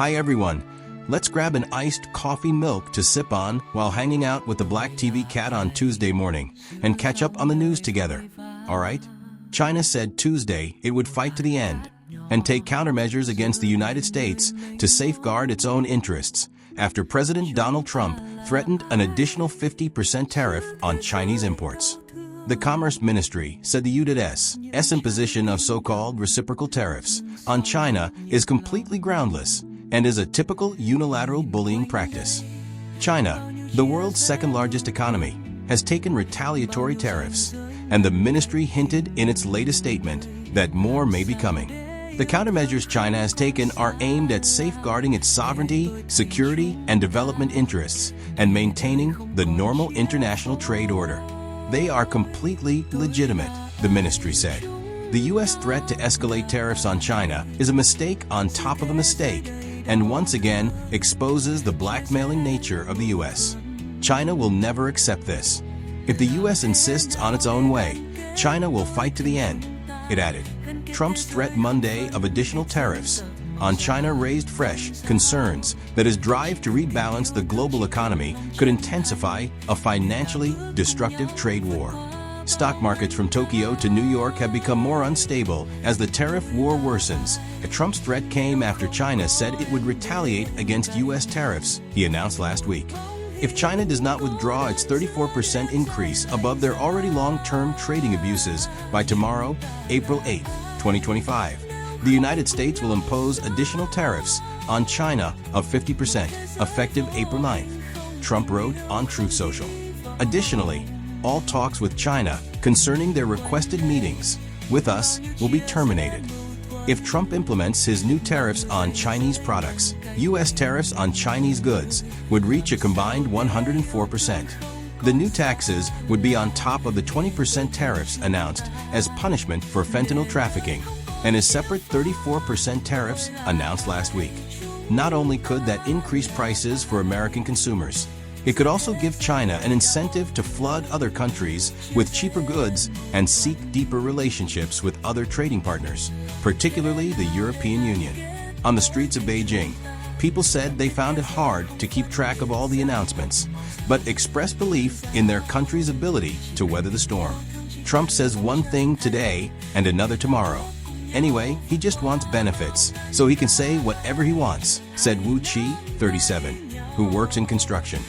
Hi everyone. Let's grab an iced coffee milk to sip on while hanging out with the black TV cat on Tuesday morning and catch up on the news together. Alright? China said Tuesday it would fight to the end and take countermeasures against the United States to safeguard its own interests after President Donald Trump threatened an additional 50% tariff on Chinese imports. The Commerce Ministry said the U.S. imposition of so-called reciprocal tariffs on China is completely groundless and is a typical unilateral bullying practice. China, the world's second-largest economy, has taken retaliatory tariffs, and the ministry hinted in its latest statement that more may be coming. The countermeasures China has taken are aimed at safeguarding its sovereignty, security, and development interests and maintaining the normal international trade order. They are completely legitimate, the ministry said. The U.S. threat to escalate tariffs on China is a mistake on top of a mistake and once again exposes the blackmailing nature of the U.S. China will never accept this. If the U.S. insists on its own way, China will fight to the end, it added. Trump's threat Monday of additional tariffs on China raised fresh concerns that his drive to rebalance the global economy could intensify a financially destructive trade war. Stock markets from Tokyo to New York have become more unstable as the tariff war worsens. Trump's threat came after China said it would retaliate against U.S. tariffs, he announced last week. If China does not withdraw its 34% increase above their already long-term trading abuses by tomorrow, April 8, 2025, the United States will impose additional tariffs on China of 50%, effective April 9th, Trump wrote on Truth Social. Additionally, all talks with China concerning their requested meetings with us will be terminated. If Trump implements his new tariffs on Chinese products, U.S. tariffs on Chinese goods would reach a combined 104%. The new taxes would be on top of the 20% tariffs announced as punishment for fentanyl trafficking and a separate 34% tariffs announced last week. Not only could that increase prices for American consumers, it could also give China an incentive to flood other countries with cheaper goods and seek deeper relationships with other trading partners, particularly the European Union. On the streets of Beijing, people said they found it hard to keep track of all the announcements, but expressed belief in their country's ability to weather the storm. Trump says one thing today and another tomorrow. Anyway, he just wants benefits, so he can say whatever he wants, said Wu Qi, 37, who works in construction.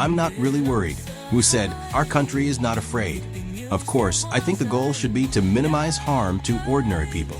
I'm not really worried, Wu said. Our country is not afraid. Of course, I think the goal should be to minimize harm to ordinary people.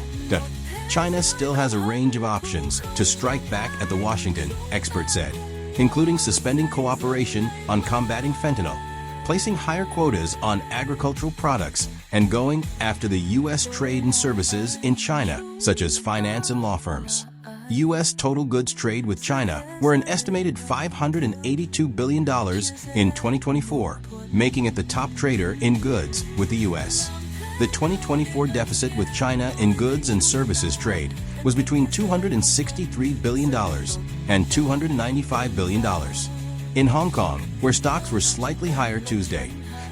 China still has a range of options to strike back at the Washington, experts said, including suspending cooperation on combating fentanyl, placing higher quotas on agricultural products, and going after the U.S. trade and services in China, such as finance and law firms. U.S. total goods trade with China were an estimated $582 billion in 2024, making it the top trader in goods with the U.S. The 2024 deficit with China in goods and services trade was between $263 billion and $295 billion. In Hong Kong, where stocks were slightly higher Tuesday,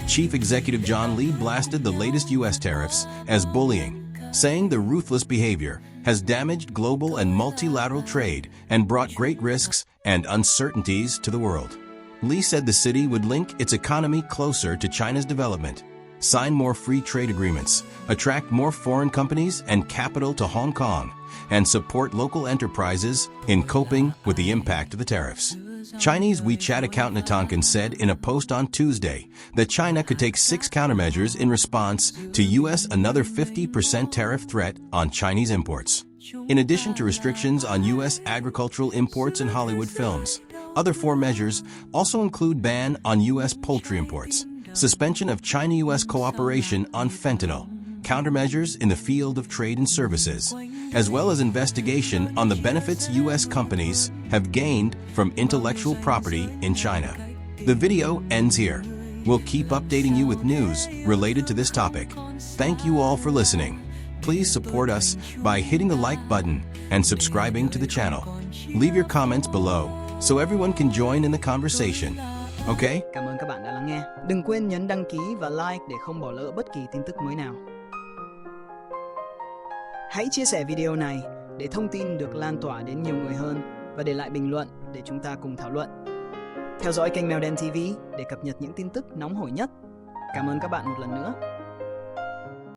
Chief Executive John Lee blasted the latest U.S. tariffs as bullying, saying the ruthless behavior has damaged global and multilateral trade and brought great risks and uncertainties to the world. Lee said the city would link its economy closer to China's development, sign more free trade agreements, attract more foreign companies and capital to Hong Kong, and support local enterprises in coping with the impact of the tariffs. Chinese WeChat account Natankan said in a post on Tuesday that China could take 6 countermeasures in response to U.S. another 50% tariff threat on Chinese imports. In addition to restrictions on U.S. agricultural imports and Hollywood films, other 4 measures also include ban on U.S. poultry imports, suspension of China-U.S. cooperation on fentanyl, countermeasures in the field of trade and services, as well as investigation on the benefits U.S. companies have gained from intellectual property in China. The video ends here. We'll keep updating you with news related to this topic. Thank you all for listening. Please support us by hitting the like button and subscribing to the channel. Leave your comments below so everyone can join in the conversation. Okay? Cảm ơn các bạn đã lắng nghe. Đừng quên nhấn đăng ký và like để không bỏ lỡ bất kỳ tin tức mới nào. Hãy chia sẻ video này để thông tin được lan tỏa đến nhiều người hơn. và để lại bình luận để chúng ta cùng thảo luận. Theo dõi kênh meodentv để cập nhật những tin tức nóng hổi nhất. Cảm ơn các bạn một lần nữa.